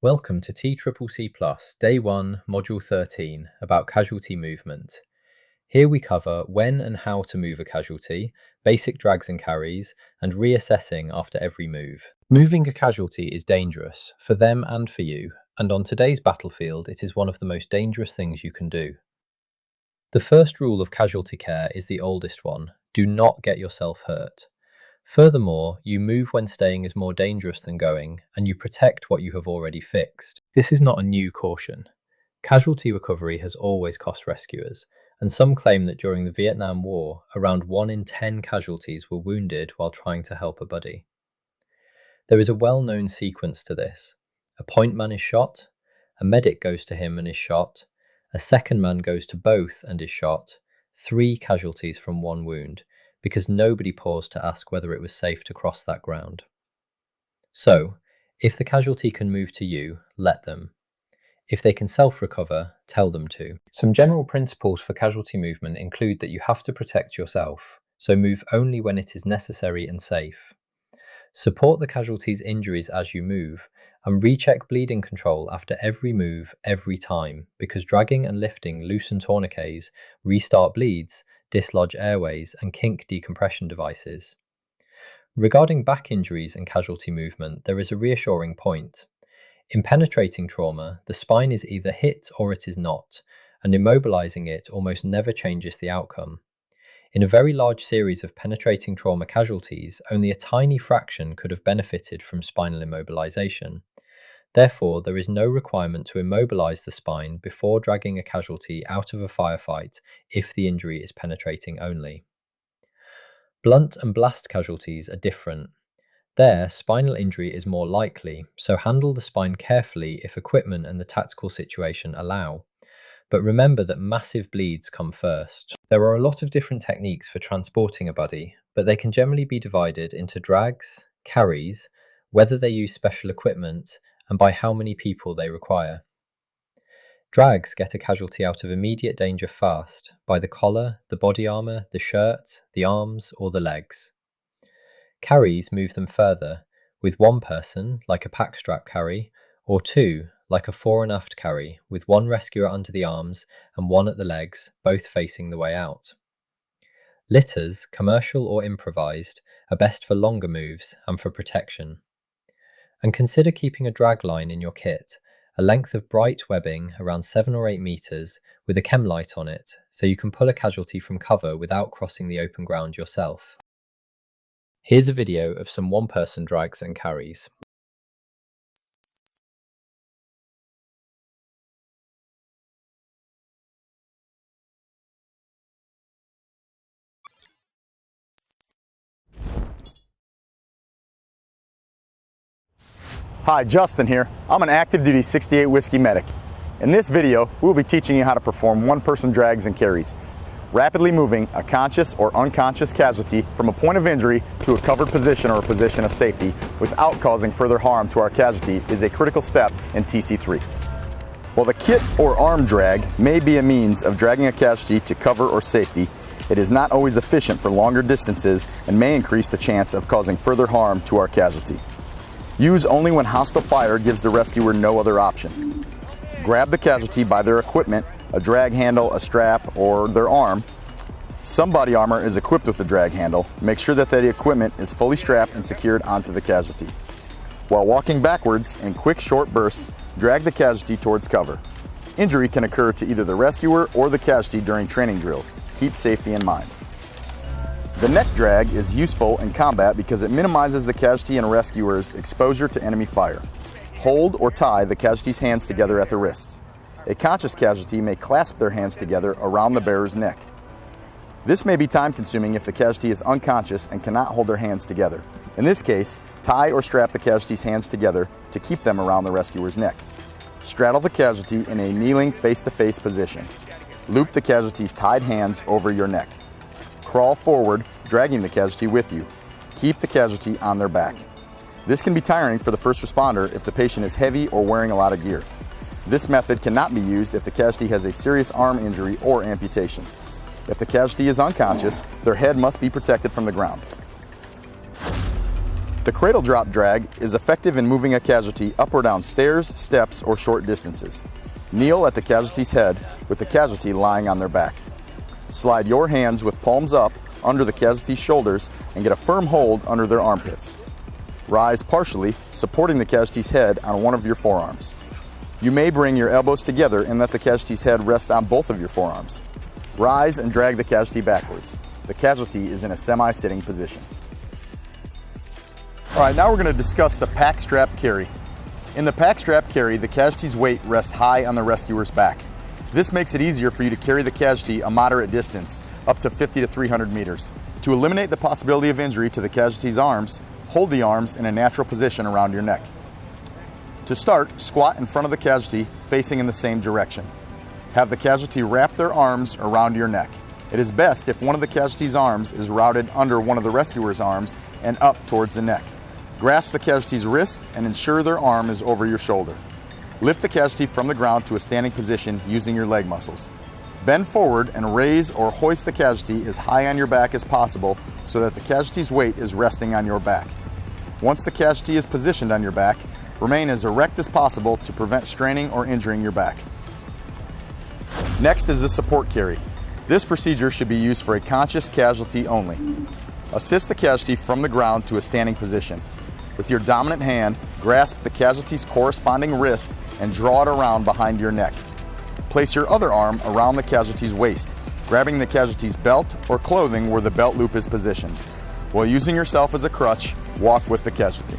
Welcome to TCCC-Plus, Day 1, Module 13, about casualty movement. Here we cover when and how to move a casualty, basic drags and carries, and reassessing after every move. Moving a casualty is dangerous, for them and for you, and on today's battlefield it is one of the most dangerous things you can do. The first rule of casualty care is the oldest one: do not get yourself hurt. Furthermore, you move when staying is more dangerous than going, and you protect what you have already fixed. This is not a new caution. Casualty recovery has always cost rescuers, and some claim that during the Vietnam War, around 1 in 10 casualties were wounded while trying to help a buddy. There is a well-known sequence to this. A point man is shot, a medic goes to him and is shot, a second man goes to both and is shot, 3 casualties from 1 wound, because nobody paused to ask whether it was safe to cross that ground. So, if the casualty can move to you, let them. If they can self-recover, tell them to. Some general principles for casualty movement include that you have to protect yourself, so move only when it is necessary and safe. Support the casualty's injuries as you move, and recheck bleeding control after every move, every time, because dragging and lifting loosen tourniquets, restart bleeds, dislodge airways, and kink decompression devices. Regarding back injuries and casualty movement, there is a reassuring point. In penetrating trauma, the spine is either hit or it is not, and immobilizing it almost never changes the outcome. In a very large series of penetrating trauma casualties, only a tiny fraction could have benefited from spinal immobilization. Therefore, there is no requirement to immobilize the spine before dragging a casualty out of a firefight if the injury is penetrating only. Blunt and blast casualties are different. There, spinal injury is more likely, so handle the spine carefully if equipment and the tactical situation allow. But remember that massive bleeds come first. There are a lot of different techniques for transporting a buddy, but they can generally be divided into drags, carries, whether they use special equipment, and by how many people they require. Drags get a casualty out of immediate danger fast, by the collar, the body armour, the shirt, the arms, or the legs. Carries move them further, with 1 person, like a pack strap carry, or 2, like a fore and aft carry, with 1 rescuer under the arms and 1 at the legs, both facing the way out. Litters, commercial or improvised, are best for longer moves and for protection. And consider keeping a drag line in your kit, a length of bright webbing around 7 or 8 meters with a chem light on it, so you can pull a casualty from cover without crossing the open ground yourself. Here's a video of some 1-person drags and carries. Hi, Justin here. I'm an active duty 68 Whiskey medic. In this video, we'll be teaching you how to perform 1-person drags and carries. Rapidly moving a conscious or unconscious casualty from a point of injury to a covered position or a position of safety without causing further harm to our casualty is a critical step in TC3. While the kit or arm drag may be a means of dragging a casualty to cover or safety, it is not always efficient for longer distances and may increase the chance of causing further harm to our casualty. Use only when hostile fire gives the rescuer no other option. Grab the casualty by their equipment, a drag handle, a strap, or their arm. Some body armor is equipped with a drag handle. Make sure that the equipment is fully strapped and secured onto the casualty. While walking backwards in quick short bursts, drag the casualty towards cover. Injury can occur to either the rescuer or the casualty during training drills. Keep safety in mind. The neck drag is useful in combat because it minimizes the casualty and rescuer's exposure to enemy fire. Hold or tie the casualty's hands together at the wrists. A conscious casualty may clasp their hands together around the bearer's neck. This may be time-consuming if the casualty is unconscious and cannot hold their hands together. In this case, tie or strap the casualty's hands together to keep them around the rescuer's neck. Straddle the casualty in a kneeling face-to-face position. Loop the casualty's tied hands over your neck. Crawl forward, dragging the casualty with you. Keep the casualty on their back. This can be tiring for the first responder if the patient is heavy or wearing a lot of gear. This method cannot be used if the casualty has a serious arm injury or amputation. If the casualty is unconscious, their head must be protected from the ground. The cradle drop drag is effective in moving a casualty up or down stairs, steps, or short distances. Kneel at the casualty's head with the casualty lying on their back. Slide your hands with palms up under the casualty's shoulders and get a firm hold under their armpits. Rise partially, supporting the casualty's head on one of your forearms. You may bring your elbows together and let the casualty's head rest on both of your forearms. Rise and drag the casualty backwards. The casualty is in a semi-sitting position. All right, now we're going to discuss the pack strap carry. In the pack strap carry, the casualty's weight rests high on the rescuer's back. This makes it easier for you to carry the casualty a moderate distance, up to 50 to 300 meters. To eliminate the possibility of injury to the casualty's arms, hold the arms in a natural position around your neck. To start, squat in front of the casualty, facing in the same direction. Have the casualty wrap their arms around your neck. It is best if one of the casualty's arms is routed under one of the rescuer's arms and up towards the neck. Grasp the casualty's wrist and ensure their arm is over your shoulder. Lift the casualty from the ground to a standing position using your leg muscles. Bend forward and raise or hoist the casualty as high on your back as possible so that the casualty's weight is resting on your back. Once the casualty is positioned on your back, remain as erect as possible to prevent straining or injuring your back. Next is the support carry. This procedure should be used for a conscious casualty only. Assist the casualty from the ground to a standing position. With your dominant hand, grasp the casualty's corresponding wrist and draw it around behind your neck. Place your other arm around the casualty's waist, grabbing the casualty's belt or clothing where the belt loop is positioned. While using yourself as a crutch, walk with the casualty.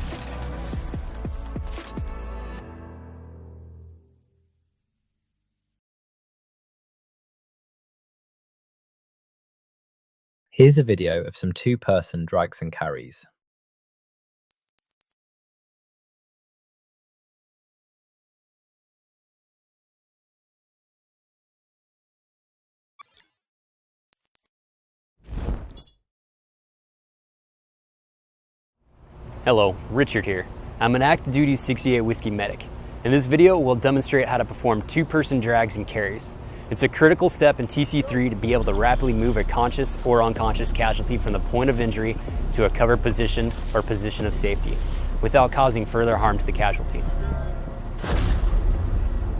Here's a video of some two-person drags and carries. Hello, Richard here. I'm an active duty 68 whiskey medic. In this video, we'll demonstrate how to perform two-person drags and carries. It's a critical step in TC3 to be able to rapidly move a conscious or unconscious casualty from the point of injury to a covered position or position of safety, without causing further harm to the casualty.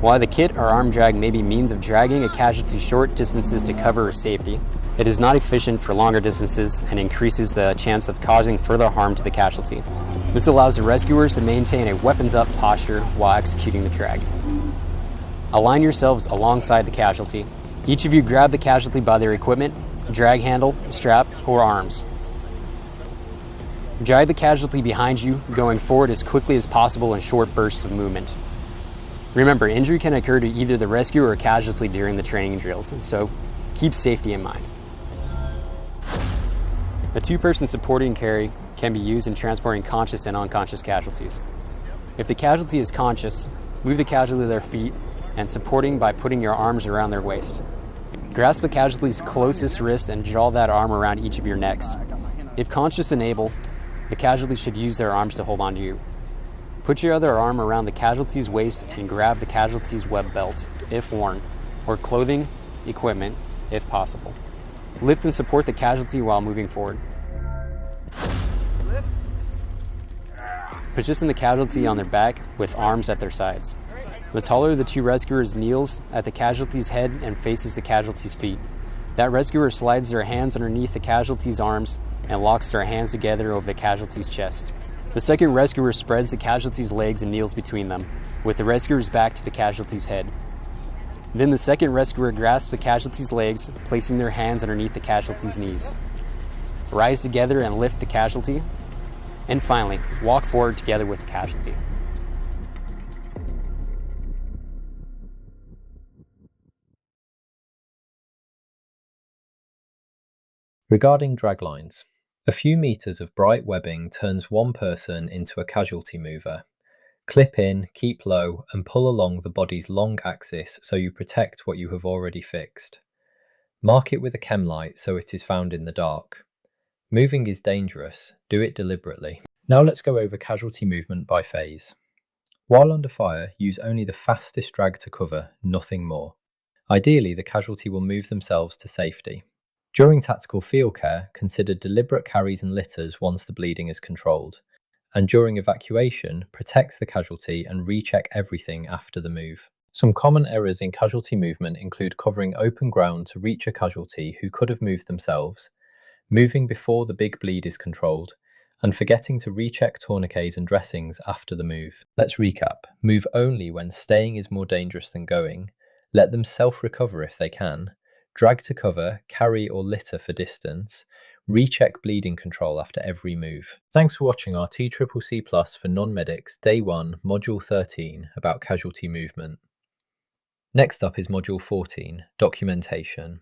While the kit or arm drag may be means of dragging a casualty short distances to cover or safety, it is not efficient for longer distances and increases the chance of causing further harm to the casualty. This allows the rescuers to maintain a weapons-up posture while executing the drag. Align yourselves alongside the casualty. Each of you grab the casualty by their equipment, drag handle, strap, or arms. Drag the casualty behind you, going forward as quickly as possible in short bursts of movement. Remember, injury can occur to either the rescuer or casualty during the training drills, so keep safety in mind. A two-person supporting carry can be used in transporting conscious and unconscious casualties. If the casualty is conscious, move the casualty to their feet and supporting by putting your arms around their waist. Grasp the casualty's closest wrist and draw that arm around each of your necks. If conscious and able, the casualty should use their arms to hold onto you. Put your other arm around the casualty's waist and grab the casualty's web belt, if worn, or clothing, equipment, if possible. Lift and support the casualty while moving forward. Position the casualty on their back with arms at their sides. The taller of the two rescuers kneels at the casualty's head and faces the casualty's feet. That rescuer slides their hands underneath the casualty's arms and locks their hands together over the casualty's chest. The second rescuer spreads the casualty's legs and kneels between them, with the rescuer's back to the casualty's head. Then the second rescuer grasps the casualty's legs, placing their hands underneath the casualty's knees. Rise together and lift the casualty. And finally, walk forward together with the casualty. Regarding drag lines, a few meters of bright webbing turns one person into a casualty mover. Clip in, keep low, and pull along the body's long axis so you protect what you have already fixed. Mark it with a chem light so it is found in the dark. Moving is dangerous, do it deliberately. Now let's go over casualty movement by phase. While under fire, use only the fastest drag to cover, nothing more. Ideally, the casualty will move themselves to safety. During tactical field care, consider deliberate carries and litters once the bleeding is controlled. and during evacuation, protects the casualty and recheck everything after the move. Some common errors in casualty movement include covering open ground to reach a casualty who could have moved themselves, moving before the big bleed is controlled, and forgetting to recheck tourniquets and dressings after the move. Let's recap. Move only when staying is more dangerous than going. Let them self-recover if they can. Drag to cover, carry or litter for distance. Recheck bleeding control after every move. Thanks for watching our TCCC-Plus for non-medics Day 1, Module 13 about casualty movement. Next up is Module 14, Documentation.